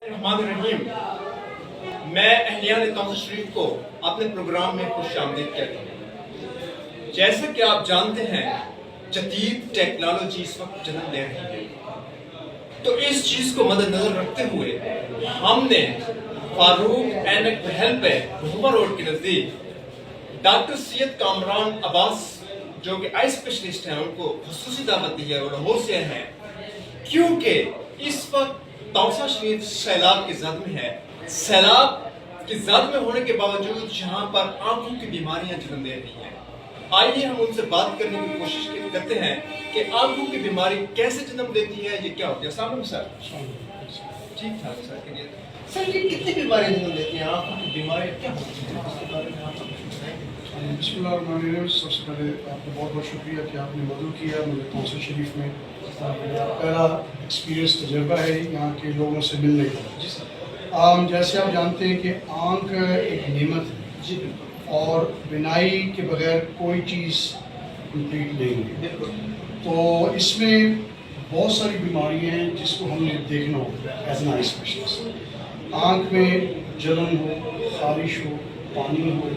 रहमान रहीम, मैं अहलियान तौंसा शरीफ को अपने प्रोग्राम में खुश आमदीद कहता हूँ। जैसा कि आप जानते हैं, जदीद टेक्नोलॉजी इस वक्त जन्म ले रही है, तो इस चीज़ को मद्देनजर रखते हुए हमने फारूक ऐनक महल पे वहवा रोड के नज़दीक डॉक्टर सैयद कामरान अब्बास जो कि आई स्पेशलिस्ट हैं, उनको खुसूसी दावत दी है और लाहौर से हैं, क्योंकि इस वक्त तौंसा शरीफ सैलाब की जद में है। सैलाब की जद में होने के बावजूद यहाँ पर आंखों की बीमारियां जन्म ले रही हैं। आइए हम उनसे बात करने की कोशिश करते हैं कि आंखों की बीमारी कैसे जन्म लेती है, ये क्या होती है। अस्सलाम वालेकुम सर। ठीक ठाक सर, करिए सर, ये कितनी बीमारियां जन्म लेती हैं, आंखों की बीमारी क्या होती है, इसके बारे में आप बताएं। बिस्मिल्लाहिर्रहमानिर्रहीम। सबसे पहले आपको बहुत बहुत शुक्रिया कि आपने मदद किया मुझे तौंसा शरीफ में। मेरा पहला एक्सपीरियंस तजुर्बा है यहाँ के लोगों से मिलने का। जैसे आप जानते हैं कि आँख एक नेमत है जी, और बिनाई के बगैर कोई चीज़ कंप्लीट नहीं है। तो इसमें बहुत सारी बीमारियाँ हैं जिसको हमने देखना होता है एज एन आई स्पेशलिस्ट। आँख में जलन हो, खारिश हो, पानी हो,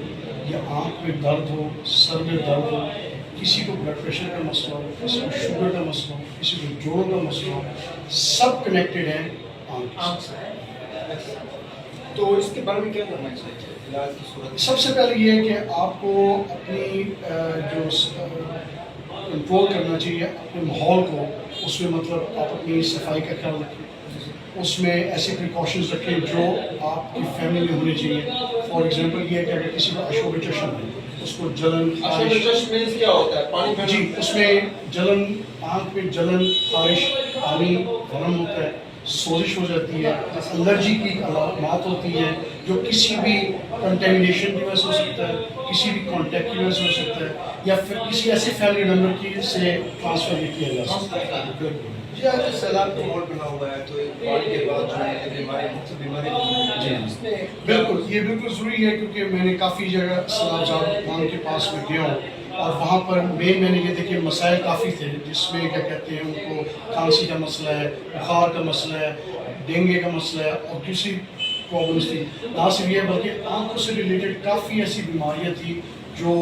या आँख में दर्द हो, सर में दर्द हो, किसी को ब्लड प्रेशर का मसला हो, किसी को शुगर का मसला हो, किसी को जोड़ों का मसला हो, सब कनेक्टेड है आँख से। तो इसके बारे में क्या करना चाहिए इलाज की सूरत? सबसे पहले ये है कि आपको अपनी जो कंट्रोल करना चाहिए अपने माहौल को, उसमें मतलब आप अपनी सफाई का ख्याल रखें, उसमें ऐसे प्रिकॉशंस रखें जो आपकी फैमिली में होने चाहिए। फॉर एग्जांपल ये है कि अगर किसी को अशोब चश्म है, उसको जलन मींस क्या होता है? पानी जी, उसमें जलन, आँख में जलन, खारिश, पानी गर्म होता है, सोजिश हो जाती है, एलर्जी की अलामत होती है जो किसी भी कंटेमिनेशन की वजह से हो सकता है, किसी भी कॉन्टैक्ट की वजह से हो सकता है, या फिर किसी ऐसे फैमिली मेम्बर की से ट्रांसफ़र भी किया जा सकता है। जी, आज सैलाब का माहौल बना हुआ है, तो बाढ़ के बाद जो है बीमारी जी बिल्कुल, ये बिल्कुल ज़रूरी है, क्योंकि मैंने काफ़ी जगह सैलाब खान के पास में गया हूँ और वहाँ पर मैंने ये देखे मसाइल काफ़ी थे, जिसमें क्या कहते हैं उनको खांसी का मसला है, बुखार का मसला है, डेंगू का मसला है और दूसरी प्रॉब्लम्स थी। ना सिर्फ ये बल्कि आँखों से रिलेटेड काफ़ी ऐसी बीमारियाँ थी जो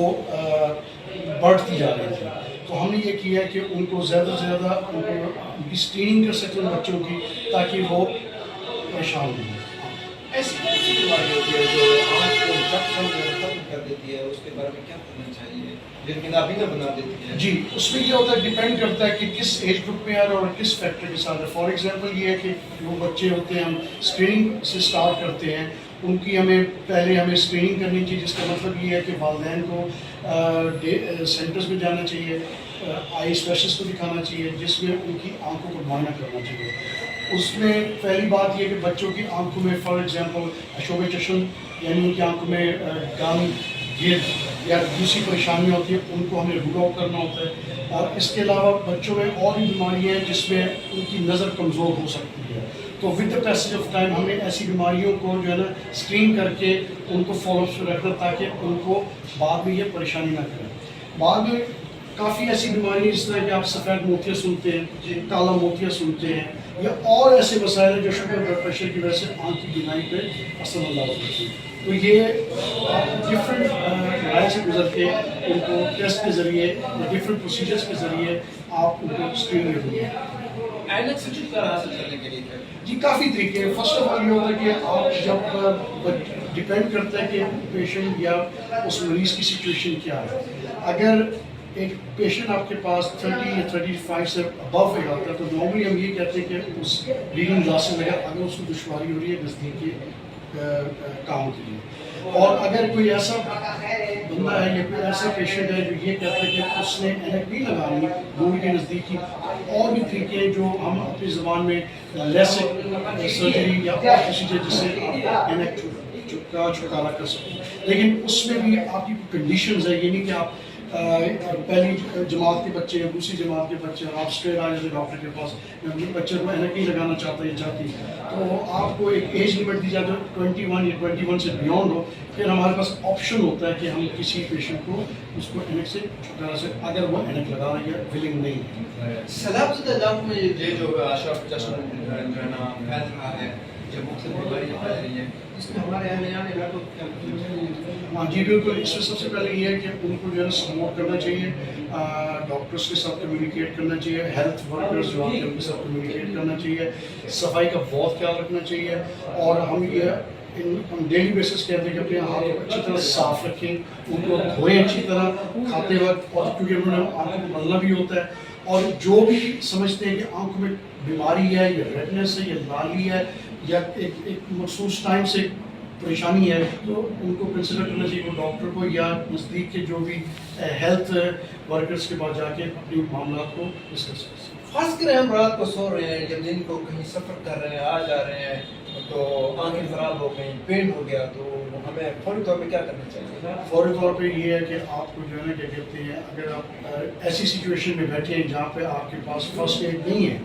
बढ़ती जा रही थी। तो हमने ये किया कि उनको ज़्यादा से ज़्यादा उनकी स्क्रीनिंग कर सकें बच्चों की, ताकि वो परेशान नहीं हो। ऐसी कौन सी बीमारी होती है जो आँख को खत्म कर देती है, उसके बारे में क्या करना चाहिए, लेकिन नाबीना बना देती है? जी, उसमें ये होता है, डिपेंड करता है कि किस एज ग्रुप में है और किस फैक्टर के साथ है। फॉर एग्जांपल ये है कि जो बच्चे होते हैं, हम स्क्रीनिंग से स्टार्ट करते हैं, उनकी हमें स्क्रीनिंग करनी चाहिए, जिसका मतलब ये है कि वालिदैन को सेंटर्स में जाना चाहिए, आई स्पेशलिस्ट को दिखाना चाहिए, जिसमें उनकी आंखों को मुआयना करना चाहिए। उसमें पहली बात ये कि बच्चों की आंखों में फॉर एग्जांपल अशोब चश्म यानी उनकी आंखों में गम, गिर या दूसरी परेशानी होती है, उनको हमें रूल आउट करना होता है। और इसके अलावा बच्चों में और भी बीमारियाँ हैं जिसमें उनकी नज़र कमज़ोर हो सकती है। तो with the passage of time हमें ऐसी बीमारियों को जो है ना स्क्रीन करके उनको फॉलोअप में रखना, ताकि उनको बाद में ये परेशानी ना करें। बाद में काफ़ी ऐसी बीमारियाँ जिस तरह कि आप सफ़ेद मोतिया सुनते हैं, काला मोतिया सुनते हैं, या और ऐसे मसाइल हैं जो शुगर ब्लड प्रेशर की वजह से आँख की बीमारी पे असर अंदाज होती है। तो ये डिफरेंट राय से गुजर के उनको टेस्ट के ज़रिए या डिफरेंट प्रोसीजर्स के ज़रिए आप उनको स्क्रीन करेंगे। ऐनक से छुटकारा हासिल करने के लिए जी काफ़ी तरीके हैं। फर्स्ट ऑफ ऑल ये होता है कि आप जब डिपेंड करता है कि पेशेंट या उस मरीज़ की सिचुएशन क्या है। अगर एक पेशेंट आपके पास 30 या 35 से अबव है आता है, तो नॉर्मली हम ये कहते हैं कि उस रीडिंग ग्लासेस अगर उसको दुश्वारी हो रही है नज़दीकी काम के लिए। और अगर कोई ऐसा बंदा है या कोई ऐसा पेशेंट है जो ये कहता है कि उसने ऐनक नहीं लगानी गोली के नज़दीकी, और भी तरीके हैं जो हम अपनी ज़बान में लेसिक सर्जरी या प्रोसीजर जिससे ऐनक छुटकारा कर सकते। लेकिन उसमें भी आपकी कंडीशंस है, ये नहीं कि आप पहली जमात के बच्चे या दूसरी जमात के बच्चे और आप स्ट्रेट आ जाते डॉक्टर के पास, बच्चे को ऐनक नहीं लगाना चाहता या चाहती, तो आपको एक एज लिमिट दी जाती है 21 या 21 से बियॉन्ड हो। फिर हमारे पास ऑप्शन होता है कि हम किसी पेशेंट को उसको ऐनक से छुटकारा से, अगर वो ऐनक लगा रहा है या विलिंग नहीं है। सैलाब ज़दा इलाकों में ये जो आशा चश्म फैल रहा है, जब رہ رہی ہیں، اس میں ہمارے اہلیان علاقوں کو ہاں جی بالکل. اس میں سب سے پہلے یہ ہے کہ ان کو جو ہے نا سپورٹ کرنا چاہیے, ڈاکٹرس کے ساتھ کمیونیکیٹ کرنا چاہیے, ہیلتھ ورکرز جو آتے ہیں ان کے ساتھ کمیونیکیٹ کرنا چاہیے, صفائی کا بہت خیال رکھنا چاہیے, اور ہم ہم ڈیلی بیسس کہتے ہیں کہ اپنے ہاتھ کو اچھی طرح صاف رکھیں, ان کو دھوئیں اچھی طرح کھاتے وقت, اور کیونکہ انہوں نے آنکھوں کو بدلنا بھی ہوتا ہے, اور جو بھی سمجھتے ہیں کہ آنکھوں میں بیماری ہے یا ریڈنس ہے یا لالی ہے یا ایک مخصوص ٹائم سے پریشانی ہے, تو ان کو کنسیڈر کرنا چاہیے وہ ڈاکٹر کو یا نزدیک کے جو بھی ہیلتھ ورکرز کے پاس جا کے اپنی معاملات کو ڈسکس کر سکیں. خاص کر ہم رات کو سو رہے ہیں, جب دن کو کہیں سفر کر رہے ہیں, آ جا رہے ہیں, تو آنکھیں خراب ہو گئی, پین ہو گیا, تو ہمیں فوری طور پہ کیا کرنا چاہیے؟ فوری طور پہ یہ ہے کہ آپ کو جو ہے نا کیا کہتے ہیں, اگر آپ ایسی سچویشن میں بیٹھے ہیں جہاں پہ آپ کے پاس فرسٹ ایڈ نہیں ہے,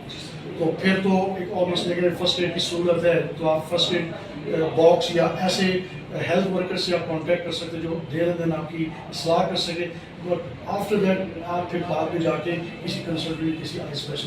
تو پھر تو ایک آلموسٹ لیکن فرسٹ ایڈ کی سہولت ہے, تو آپ فرسٹ ایڈ باکس یا ایسے ہیلتھ ورکر سے آپ کانٹیکٹ کر سکتے جو دیر دن آپ کی اصلاح کر سکے. بٹ آفٹر دیٹ آپ پھر بعد میں جا کے کسی کنسلٹنٹ کسی اسپیشلسٹ